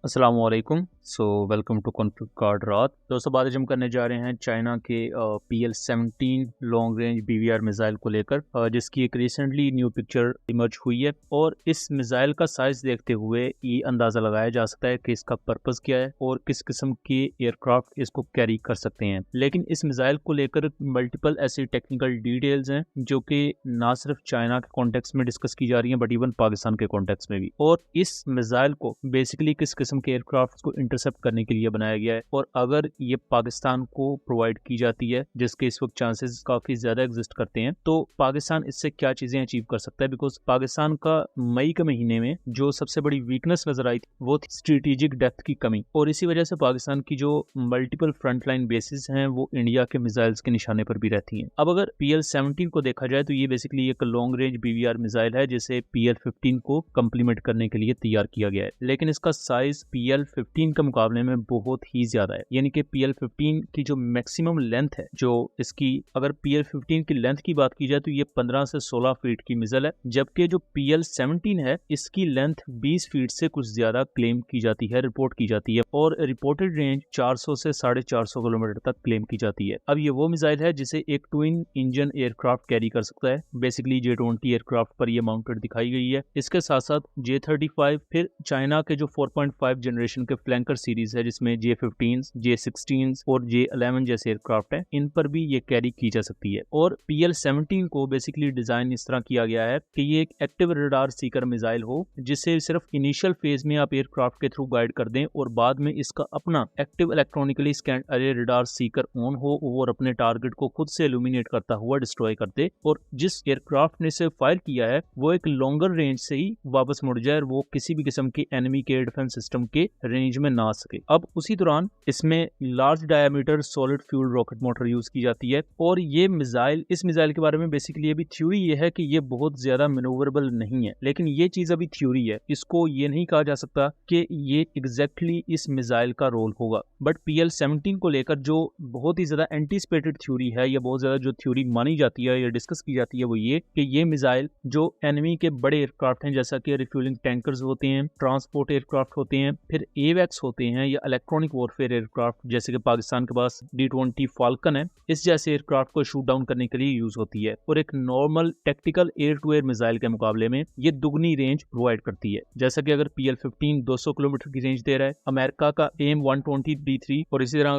अस्सलाम वालेकुम। Welcome to conflict card रात। दोस्तों, आज हम करने जा रहे हैं चाइना के PL-17 long range BVR missile को लेकर, जिसकी एक रिसेंटली न्यू पिक्चर इमर्ज हुई है। और इस मिसाइल का साइज देखते हुए ये अंदाज़ा लगाया जा सकता है कि इसका पर्पस क्या है और किस किस्म के एयरक्राफ्ट इसको कैरी कर सकते हैं। लेकिन इस मिसाइल को लेकर मल्टीपल ऐसी टेक्निकल डिटेल्स हैं जो कि ना सिर्फ चाइना के कॉन्टेक्स्ट में डिस्कस की जा रही हैं बट इवन पाकिस्तान के कॉन्टेक्स्ट में भी। और इस मिसाइल को बेसिकली किस किस्म के एयरक्राफ्ट को इंटरसेप्ट करने के लिए बनाया गया है, और अगर ये पाकिस्तान को प्रोवाइड की जाती है, जिसके इस वक्त चांसेस काफी ज्यादा एग्जिस्ट करते हैं, तो पाकिस्तान इससे क्या चीजें अचीव कर सकता है। बिकॉज पाकिस्तान का मई के महीने में जो सबसे बड़ी वीकनेस नजर आई थी वो थी स्ट्रेटेजिक डेप्थ की कमी, और इसी वजह से पाकिस्तान की जो मल्टीपल फ्रंटलाइन बेसिस हैं वो इंडिया के मिसाइल्स के निशाने पर भी रहती हैं। अब अगर PL-17 को देखा जाए तो ये बेसिकली एक लॉन्ग रेंज BVR मिसाइल है जिसे PL-15 को कंप्लीमेंट करने के लिए तैयार किया गया है। लेकिन इसका साइज PL-15 के मुकाबले में बहुत ही ज्यादा है। यानी कि PL-15 की जो मैक्सिमम लेंथ है, जो इसकी अगर PL-15 की लेंथ की बात की जाए तो ये 15 से 16 फीट की मिसाइल है, जबकि जो PL-17 है इसकी लेंथ 20 फीट से कुछ ज्यादा क्लेम की जाती है, रिपोर्ट की जाती है, और रिपोर्टेड रेंज 400 से 450 किलोमीटर तक क्लेम की जाती है। अब ये वो मिसाइल है जिसे एक ट्विन इंजन एयरक्राफ्ट कैरी कर सकता है। बेसिकली J-20 एयरक्राफ्ट पर यह माउंटेड दिखाई गई है। इसके साथ साथ J-35, फिर चाइना के जो 4.5 जनरेशन के फ्लैंकर सीरीज है जिसमें J-15, J-16 और J-11 जैसे एयरक्राफ्ट हैं, इन पर भी ये कैरी की जा सकती है। और PL-17 को बेसिकली डिजाइन इस तरह किया गया है कि ये एक एक्टिव रडार सीकर मिसाइल हो, जिसे सिर्फ इनिशियल फेज में आप एयरक्राफ्ट के थ्रू गाइड कर दें और बाद में इसका अपना एक्टिव इलेक्ट्रॉनिकली स्कैन अरे रडार सीकर ऑन हो और अपने टारगेट को खुद से इल्यूमिनेट करता हुआ डिस्ट्रॉय कर दे, और जिस एयरक्राफ्ट ने इसे फायर किया है वो एक लॉन्गर रेंज से ही वापस मुड़ जाए और वो किसी भी किस्म के एनिमी के एयर डिफेंस सिस्टम के रेंज में ना आ सके। अब उसी दौरान इसमें large diameter solid fuel rocket motor use की जाती है। और ये मिसाइल, इस मिसाइल के बारे में बेसिकली अभी थ्योरी ये है कि ये बहुत ज्यादा मैनूवरेबल नहीं है, लेकिन ये चीज अभी थ्योरी है, इसको ये नहीं कहा जा सकता कि ये एग्जैक्टली इस मिसाइल का रोल होगा। बट PL-17 को लेकर जो बहुत ही ज्यादा एंटीसिपेटेड थ्योरी है या बहुत ज्यादा जो थ्योरी मानी जाती है या डिस्कस की जाती है वो ये कि ये मिसाइल जो एनिमी के बड़े एयरक्राफ्ट हैं जैसा कि रिफ्यूलिंग टैंकर्स होते हैं, ट्रांसपोर्ट एयरक्राफ्ट होते हैं, फिर AWACS होते हैं या इलेक्ट्रॉनिक वॉरफेयर एयरक्राफ्ट जैसे कि पाकिस्तान के पास D-20 फाल्कन है, इस जैसे एयरक्राफ्ट को शूट डाउन करने के लिए यूज होती है। और एक normal tactical air to air missile के मुकाबले में ये दुगनी रेंज प्रोवाइड करती है। जैसा कि अगर PL-15 200 किलोमीटर की रेंज दे रहा है, अमेरिका का AIM-120D3, और इसी तरह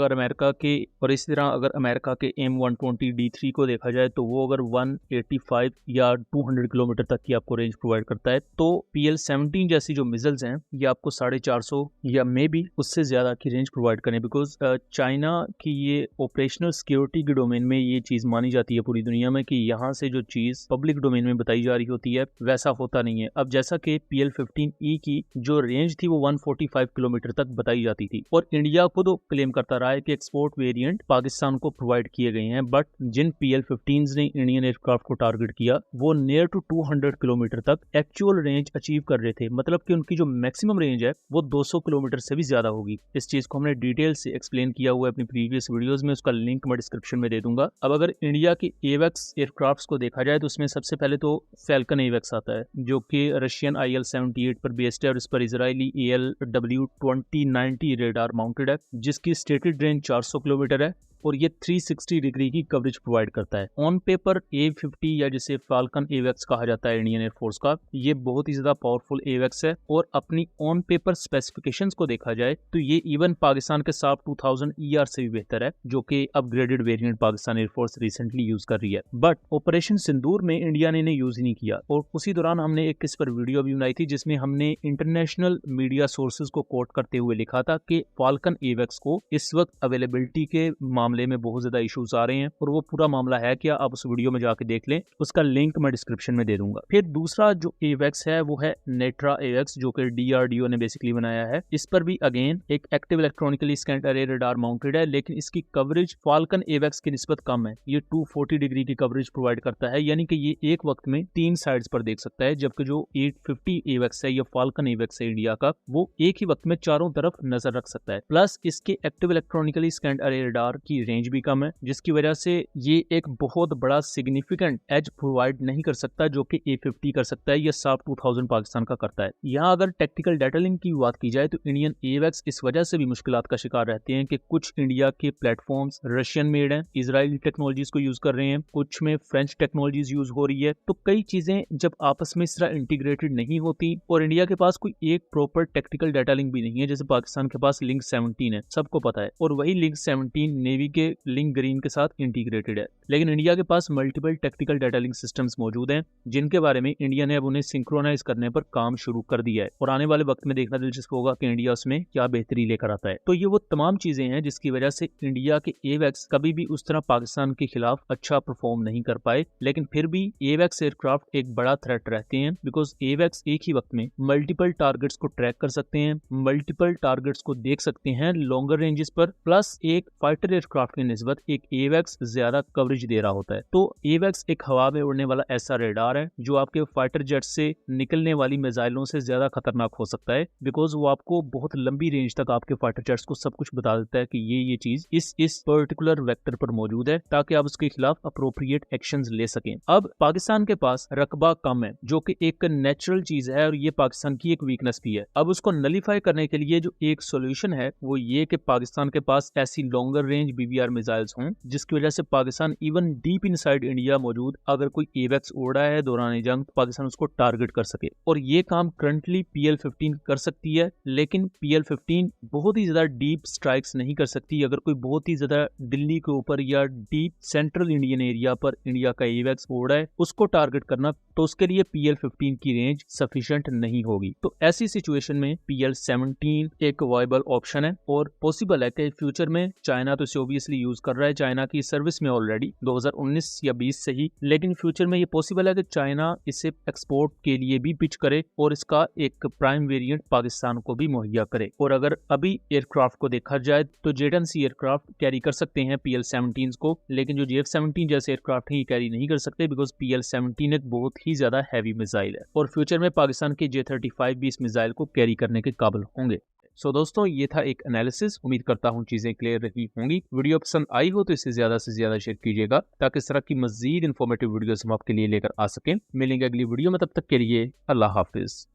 अगर अमेरिका के AIM-120D3 को देखा जाए तो वो अगर 185 या 200 किलोमीटर तक की आपको रेंज प्रोवाइड करता है, तो PL-17 जैसी जो मिसाइल्स हैं ये आपको 450 या मे बी उससे ज्यादा की रेंज प्रोवाइड करें। बिकॉज चाइना की ये ऑपरेशनल सिक्योरिटी के डोमेन में ये चीज मानी जाती है पूरी दुनिया में कि यहाँ से जो चीज पब्लिक डोमेन में बताई जा रही होती है वैसा होता नहीं है। अब जैसा कि PL-15E की जो रेंज थी वो 145 किलोमीटर तक बताई जाती थी, और इंडिया खुद क्लेम करता रहा है कि एक्सपोर्ट वेरिएंट पाकिस्तान को प्रोवाइड किए गए हैं, बट जिन PL-15s ने इंडियन एयरक्राफ्ट को टारगेट किया वो नियर टू 200 किलोमीटर तक एक्चुअल रेंज अचीव कर रहे थे। मतलब कि उनकी जो मैक्सिमम रेंज है वो 200 किलोमीटर से भी ज्यादा होगी। इस चीज को हमने डिटेल से एक्सप्लेन किया हुआ है अपनी प्रीवियस वीडियोस में, उसका लिंक मैं डिस्क्रिप्शन में दे दूंगा। अब अगर इंडिया की AWACS एयरक्राफ्ट को देखा जाए तो उसमें सबसे पहले तो फैल्कन AWACS आता है जो कि रशियन IL-78 पर बेस्ड है, और इस पर इजरायली ALW2090 रेडार माउंटेड है जिसकी स्टेटेड रेंज 400 किलोमीटर है और ये 360 डिग्री की कवरेज प्रोवाइड करता है। ऑन पेपर A-50 या जिसे फाल्कन AWACS कहा जाता है इंडियन एयरफोर्स का, ये बहुत ही ज्यादा पावरफुल AWACS है, और अपनी ऑन पेपर स्पेसिफिकेशंस को देखा जाए तो ये इवन पाकिस्तान के साफ 2000 ER से भी बेहतर है, जो कि upgraded variant Pakistan air force recently use कर रही है। बट ऑपरेशन सिंदूर में इंडिया ने इन्हें यूज नहीं किया, और उसी दौरान हमने एक इस पर वीडियो भी बनाई थी जिसमें हमने इंटरनेशनल मीडिया सोर्सेज को कोट करते हुए लिखा था कि फाल्कन AWACS को इस वक्त अवेलेबिलिटी के मामले में बहुत ज्यादा इश्यूज आ रहे हैं, और वो पूरा मामला है क्या आप उस वीडियो में जाके देख लें, उसका लिंक मैं डिस्क्रिप्शन में दे दूंगा। फिर दूसरा जो AWACS है वो है नेट्रा AWACS जो कि DRDO ने बेसिकली बनाया है। इस पर भी अगेन एक एक्टिव इलेक्ट्रॉनिकली स्कैन्ड अरे रडार माउंटेड है, लेकिन इसकी कवरेज फाल्कन AWACS की निस्बत कम है। ये 240 डिग्री की कवरेज प्रोवाइड करता है, यानी कि ये एक वक्त में 3 साइड्स पर देख सकता है, जबकि जो 850 AWACS है या फाल्कन AWACS है इंडिया का, वो एक ही वक्त में चारों तरफ नजर रख सकता है। प्लस इसके एक्टिव इलेक्ट्रॉनिकली स्कैन्ड अरे रडार की की रेंज भी कम है, जिसकी वजह से ये एक बहुत बड़ा सिग्निफिकेंट एज प्रोवाइड नहीं कर सकता जो कि A50 कर सकता है या साफ 2000 पाकिस्तान का करता है। यहाँ अगर टेक्निकल डाटा लिंक की बात की जाए तो इंडियन एवेक्स इस वजह से भी मुश्किलात का शिकार रहते हैं कि कुछ इंडिया के प्लेटफॉर्म्स रशियन मेड हैं, इजरायली टेक्नोलॉजीज को यूज कर रहे हैं, कुछ में फ्रेंच टेक्नोलॉजीज यूज हो रही है। तो कई चीजें जब आपस में इस तरह इंटीग्रेटेड नहीं होती और इंडिया के पास कोई एक प्रॉपर टेक्निकल डाटा लिंक भी नहीं है, जैसे पाकिस्तान के पास लिंक 17 है, सबको पता है, और वही लिंक 17 नेवी के लिंक ग्रीन के साथ इंटीग्रेटेड है। लेकिन इंडिया के पास multiple technical data link systems मौजूद हैं जिनके बारे में इंडिया ने अब उन्हें सिंक्रोनाइज करने पर काम शुरू कर दिया है और आने वाले वक्त में देखना दिलचस्प होगा कि इंडिया उसमें क्या बेहतरी लेकर आता है। तो ये वो तमाम चीजें हैं जिसकी वजह से इंडिया के एवेक्स कभी भी उस तरह पाकिस्तान के खिलाफ अच्छा परफॉर्म नहीं कर पाए, लेकिन फिर भी एवेक्स एयरक्राफ्ट एक बड़ा थ्रेट रहते हैं बिकॉज एवेक्स एक ही वक्त में मल्टीपल टारगेट्स को ट्रैक कर सकते हैं, मल्टीपल टारगेट्स को देख सकते हैं लॉन्गर रेंजेस पर, प्लस एक फाइटर एयरक्राफ्ट की निस्बत एक एवेक्स ज्यादा कवरेज दे रहा होता है। तो एवेक्स एक हवा में उड़ने वाला ऐसा रेडार है जो आपके फाइटर जेट से निकलने वाली मिसाइलों से ज्यादा खतरनाक हो सकता है बिकॉज वो आपको बहुत लंबी रेंज तक आपके फाइटर जेट्स को सब कुछ बता देता है कि ये चीज इस पर्टिकुलर वेक्टर पर मौजूद है ताकि आप उसके खिलाफ अप्रोप्रिएट एक्शंस ले सकें। अब पाकिस्तान के पास रकबा कम है जो कि एक नेचुरल चीज है और ये पाकिस्तान की एक वीकनेस भी है। अब उसको नलीफाई करने के लिए जो एक सोल्यूशन है वो ये कि पाकिस्तान के पास ऐसी लॉन्गर रेंज BVR मिसाइल्स हों जिसकी वजह से Pakistan even deep inside India मौजूद अगर कोई एवेक्स उड़ा है दौरान जंग तो पाकिस्तान उसको टारगेट कर सके, और ये काम करंटली PL-15 कर सकती है। लेकिन PL-15 बहुत ही ज्यादा डीप स्ट्राइक्स नहीं कर सकती। अगर कोई बहुत ही ज्यादा दिल्ली के ऊपर या डीप सेंट्रल इंडियन एरिया पर इंडिया का एवेक्स उड़ा है उसको टारगेट करना, तो उसके लिए PL-15 की रेंज सफिशिएंट नहीं होगी। तो ऐसी सिचुएशन में PL-17 एक वायबल ऑप्शन है और पॉसिबल है कि फ्यूचर में चाइना तो इसे ऑब्वियसली यूज कर रहा है, चाइना की सर्विस में ऑलरेडी 2019 या 20 से ही, लेकिन फ्यूचर में ये पॉसिबल है कि चाइना इसे एक्सपोर्ट के लिए भी पिच करे और इसका एक प्राइम वेरिएंट पाकिस्तान को भी मुहैया करे। और अगर अभी एयरक्राफ्ट को देखा जाए तो जेट-एंड-सी एयरक्राफ्ट कैरी कर सकते हैं PL-17 को, लेकिन जो JF-17 जैसे एयरक्राफ्ट है ये कैरी नहीं कर सकते बिकॉज PL-17 एक बहुत ही ज्यादा हैवी मिसाइल है और फ्यूचर में पाकिस्तान के J-35 भी इस मिसाइल को कैरी करने के काबिल होंगे। सो दोस्तों ये था एक एनालिसिस, उम्मीद करता हूँ चीजें क्लियर रही होंगी। वीडियो पसंद आई हो तो इसे ज्यादा से ज्यादा शेयर कीजिएगा ताकि इस तरह की मजीद इन्फॉर्मेटिव वीडियोस हम आपके लिए लेकर आ सकें। मिलेंगे अगली वीडियो में, तब तक के लिए अल्लाह हाफिज।